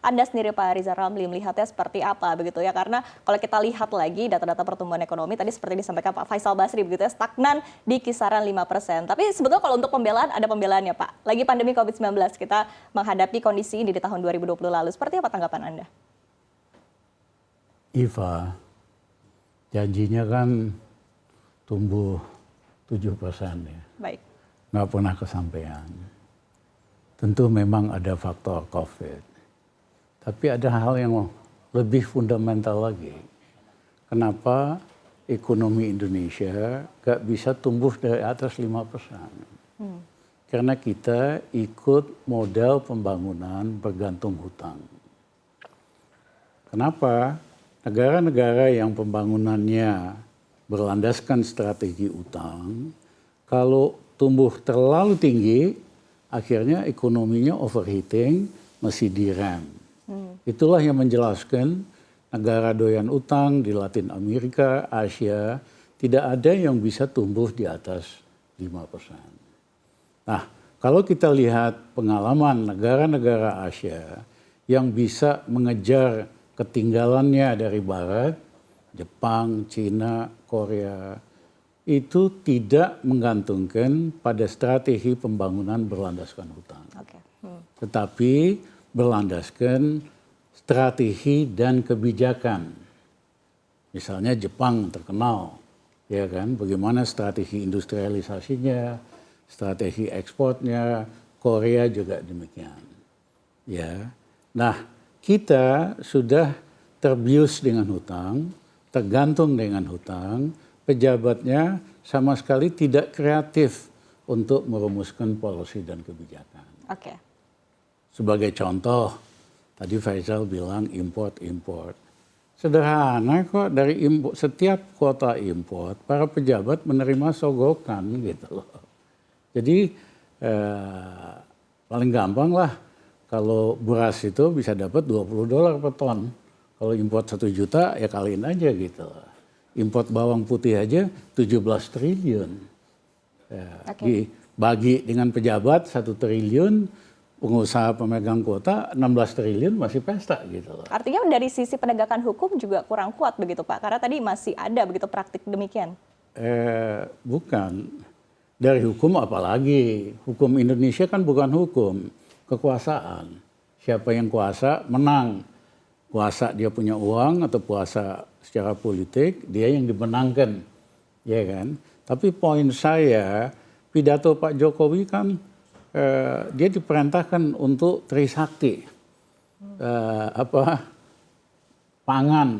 Anda sendiri Pak Rizal Ramli melihatnya seperti apa begitu ya? Karena kalau kita lihat lagi data-data pertumbuhan ekonomi tadi seperti disampaikan Pak Faisal Basri begitu ya, stagnan di kisaran 5%. Tapi sebetulnya kalau untuk pembelaan ada pembelaannya Pak. Lagi pandemi COVID-19 kita menghadapi kondisi ini di tahun 2020 lalu. Seperti apa tanggapan Anda? Iva, janjinya kan tumbuh 7% ya. Baik. Nggak pernah kesampaian. Tentu memang ada faktor COVID. Tapi ada hal yang lebih fundamental lagi. Kenapa ekonomi Indonesia nggak bisa tumbuh dari atas 5%? Karena kita ikut modal pembangunan bergantung hutang. Kenapa? Negara-negara yang pembangunannya berlandaskan strategi utang, kalau tumbuh terlalu tinggi, akhirnya ekonominya overheating, mesti direm. Itulah yang menjelaskan negara doyan utang di Latin Amerika, Asia, tidak ada yang bisa tumbuh di atas 5%. Nah, kalau kita lihat pengalaman negara-negara Asia yang bisa mengejar ketinggalannya dari Barat, Jepang, Cina, Korea, itu tidak menggantungkan pada strategi pembangunan berlandaskan hutang. Tetapi berlandaskan strategi dan kebijakan. Misalnya Jepang terkenal, ya kan, bagaimana strategi industrialisasinya, strategi ekspornya, Korea juga demikian. Ya. Nah, kita sudah terbius dengan hutang, tergantung dengan hutang, pejabatnya sama sekali tidak kreatif untuk merumuskan policy dan kebijakan. Sebagai contoh, tadi Faisal bilang import. Sederhana kok, dari setiap kuota import, para pejabat menerima sogokan gitu loh. Jadi paling gampang lah, kalau beras itu bisa dapat $20 per ton. Kalau import 1 juta ya kaliin aja gitu. Import bawang putih aja 17 triliun. Ya, dibagi dengan pejabat 1 triliun, pengusaha pemegang kuota 16 triliun masih pesta gitu loh. Artinya dari sisi penegakan hukum juga kurang kuat begitu Pak? Karena tadi masih ada begitu praktik demikian. Bukan. Dari hukum apalagi. Hukum Indonesia kan bukan hukum. Kekuasaan. Siapa yang kuasa menang. Kuasa dia punya uang atau kuasa secara politik, dia yang dimenangkan. Ya kan? Tapi poin saya, pidato Pak Jokowi kan dia diperintahkan untuk Trisakti. Pangan.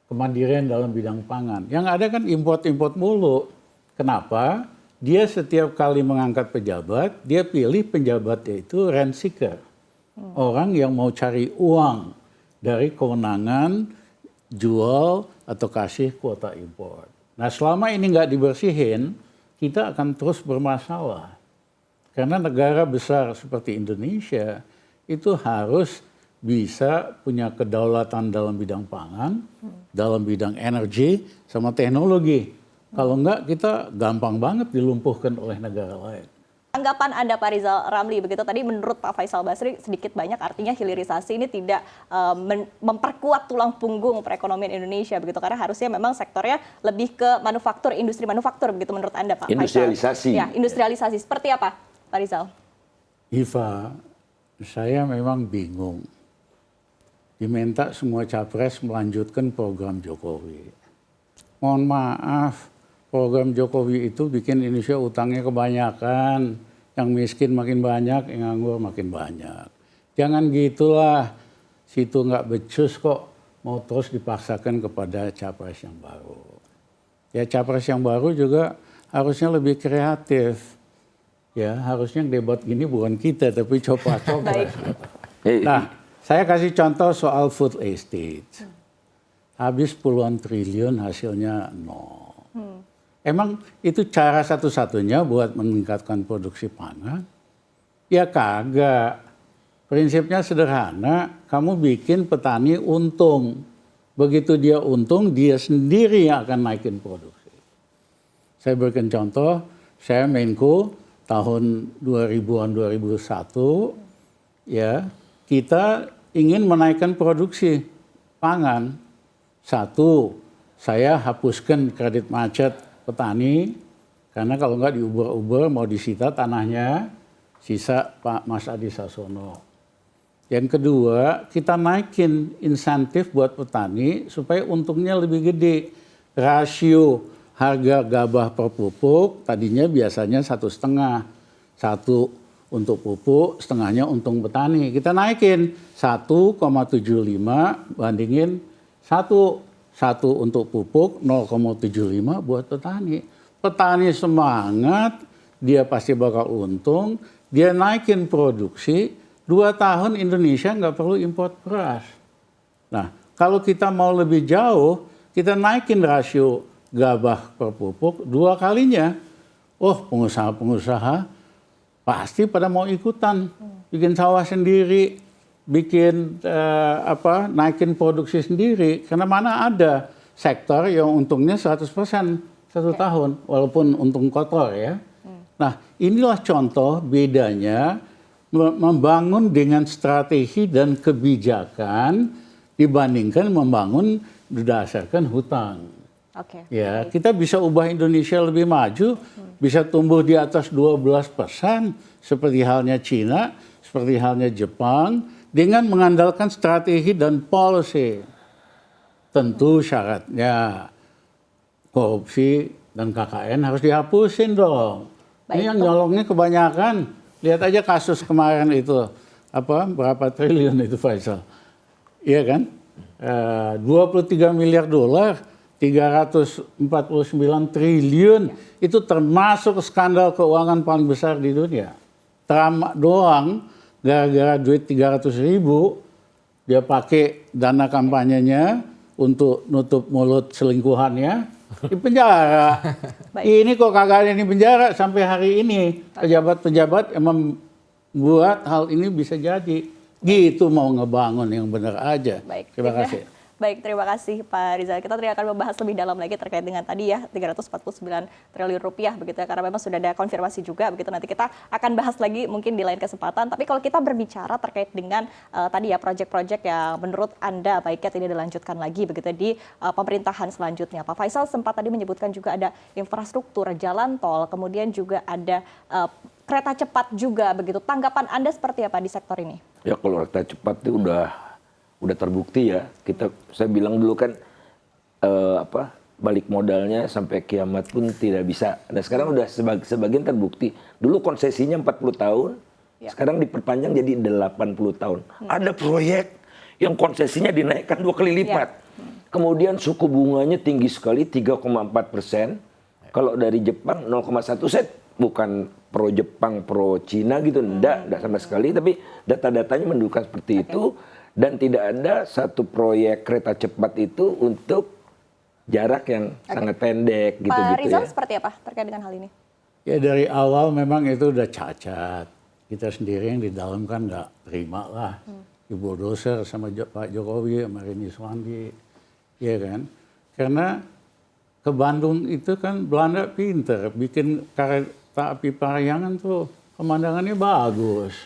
Kemandirian dalam bidang pangan. Yang ada kan import-import mulu. Kenapa? Dia setiap kali mengangkat pejabat, dia pilih penjabatnya itu rent seeker. Orang yang mau cari uang dari kewenangan jual atau kasih kuota impor. Nah, selama ini nggak dibersihin, kita akan terus bermasalah. Karena negara besar seperti Indonesia itu harus bisa punya kedaulatan dalam bidang pangan, dalam bidang energi, sama teknologi. Kalau enggak, kita gampang banget dilumpuhkan oleh negara lain. Tanggapan Anda Pak Rizal Ramli, begitu tadi menurut Pak Faisal Basri sedikit banyak artinya hilirisasi ini tidak memperkuat tulang punggung perekonomian Indonesia begitu, karena harusnya memang sektornya lebih ke manufaktur, industri manufaktur begitu menurut Anda Pak Industrialisasi. Faisal. Ya, industrialisasi. Seperti apa Pak Rizal? Iva, saya memang bingung. Diminta semua capres melanjutkan program Jokowi. Mohon maaf, program Jokowi itu bikin Indonesia utangnya kebanyakan. Yang miskin makin banyak, yang nganggur makin banyak. Jangan gitulah, situ nggak becus kok mau terus dipaksakan kepada capres yang baru. Ya capres yang baru juga harusnya lebih kreatif. Ya harusnya debat gini bukan kita, tapi copras. Nah, saya kasih contoh soal food estate. Habis puluhan triliun hasilnya nol. Emang itu cara satu-satunya buat meningkatkan produksi pangan? Ya kagak. Prinsipnya sederhana, kamu bikin petani untung. Begitu dia untung, dia sendiri yang akan naikin produksi. Saya berikan contoh, saya Menko tahun 2000-an 2001, ya kita ingin menaikkan produksi pangan. Satu, saya hapuskan kredit macet petani, karena kalau nggak diuber-uber mau disita tanahnya, sisa Pak Mas Adi Sasono. Yang kedua, kita naikin insentif buat petani supaya untungnya lebih gede. Rasio harga gabah per pupuk tadinya biasanya 1,5, satu untuk pupuk, setengahnya untung petani. Kita naikin 1,75 bandingin satu untuk pupuk, 0,75 buat petani. Petani semangat, dia pasti bakal untung, dia naikin produksi, 2 tahun Indonesia nggak perlu import beras. Nah, kalau kita mau lebih jauh, kita naikin rasio gabah per pupuk 2 kalinya. Oh, pengusaha-pengusaha pasti pada mau ikutan, bikin sawah sendiri, bikin naikin produksi sendiri. Karena mana ada sektor yang untungnya 100% 1 tahun, walaupun untung kotor ya. Nah, inilah contoh bedanya membangun dengan strategi dan kebijakan dibandingkan membangun berdasarkan hutang. Ya, kita bisa ubah Indonesia lebih maju, bisa tumbuh di atas 12%, seperti halnya Cina, seperti halnya Jepang, dengan mengandalkan strategi dan policy. Tentu syaratnya korupsi dan KKN harus dihapusin dong. Ini yang nyolongnya kebanyakan. Lihat aja kasus kemarin itu, berapa triliun itu Faisal. Iya kan? 23 miliar dolar, 349 triliun, itu termasuk skandal keuangan paling besar di dunia. Trump doang, gara-gara duit 300 ribu, dia pakai dana kampanyenya untuk nutup mulut selingkuhannya, di penjara. Ini kok kagak ada di penjara sampai hari ini. Pejabat-pejabat emang membuat hal ini bisa jadi. Gitu mau ngebangun yang benar aja. Terima kasih. Baik, terima kasih Pak Rizal. Kita akan membahas lebih dalam lagi terkait dengan tadi ya 349 triliun rupiah begitu ya, karena memang sudah ada konfirmasi juga begitu. Nanti kita akan bahas lagi mungkin di lain kesempatan. Tapi kalau kita berbicara terkait dengan tadi ya proyek-proyek yang menurut Anda baiknya tidak dilanjutkan lagi begitu di pemerintahan selanjutnya. Pak Faisal sempat tadi menyebutkan juga ada infrastruktur jalan tol, kemudian juga ada kereta cepat juga begitu. Tanggapan Anda seperti apa di sektor ini? Ya kalau kereta cepat itu udah terbukti ya. Saya bilang dulu kan balik modalnya sampai kiamat pun tidak bisa. Nah sekarang udah sebagian terbukti. Dulu konsesinya 40 tahun, sekarang diperpanjang jadi 80 tahun. Ada proyek yang konsesinya dinaikkan 2 kali lipat. Kemudian suku bunganya tinggi sekali 3,4%. Kalau dari Jepang 0,1. Saya bukan pro Jepang, pro Cina gitu, enggak sama sekali. Tapi data-datanya menunjukkan seperti itu. Dan tidak ada satu proyek kereta cepat itu untuk jarak yang sangat pendek gitu. Pak Rizal seperti apa terkait dengan hal ini? Ya dari awal memang itu udah cacat. Kita sendiri yang di dalam kan nggak terima lah. Ibu doser sama Pak Jokowi, sama Rini Suwandi. Iya kan? Karena ke Bandung itu kan Belanda pinter. Bikin kereta api Parahyangan tuh pemandangannya bagus.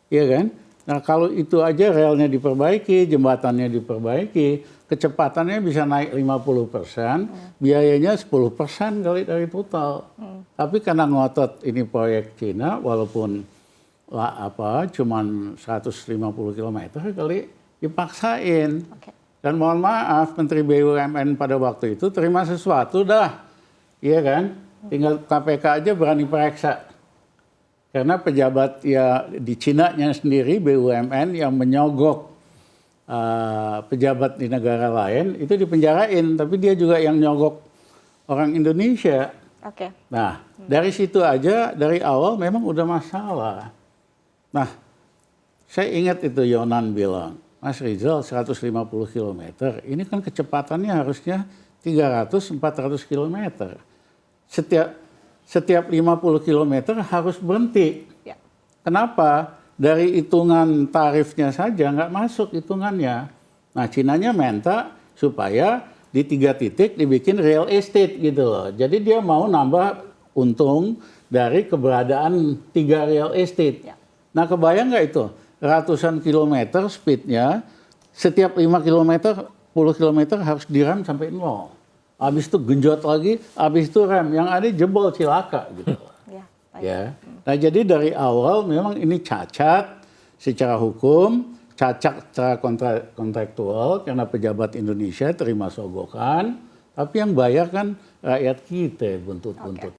Iya kan? Nah kalau itu aja relnya diperbaiki, jembatannya diperbaiki, kecepatannya bisa naik 50%, biayanya 10% kali dari total. Tapi karena ngotot ini proyek Cina, walaupun cuman 150 km kali dipaksain. Dan mohon maaf, Menteri BUMN pada waktu itu terima sesuatu dah, iya kan? Tinggal KPK aja berani periksa. Karena pejabat ya di Cina-nya sendiri BUMN yang menyogok pejabat di negara lain itu dipenjarain, tapi dia juga yang nyogok orang Indonesia. Nah, dari situ aja dari awal memang udah masalah. Nah, saya ingat itu Yonan bilang, Mas Rizal 150 km, ini kan kecepatannya harusnya 300-400 km. Setiap 50 km harus berhenti. Kenapa? Dari hitungan tarifnya saja nggak masuk hitungannya. Nah, Cinanya minta supaya di 3 titik dibikin real estate gitu loh. Jadi dia mau nambah untung dari keberadaan 3 real estate. Nah, kebayang nggak itu? ratusan kilometer speednya, setiap 5 kilometer, 10 kilometer harus direm sampai 0. Habis itu genjot lagi, habis itu rem. Yang ada jebol cilaka gitu. Ya. Nah jadi dari awal memang ini cacat secara hukum, cacat secara kontraktual karena pejabat Indonesia terima sogokan, tapi yang bayar kan rakyat kita buntut-buntut.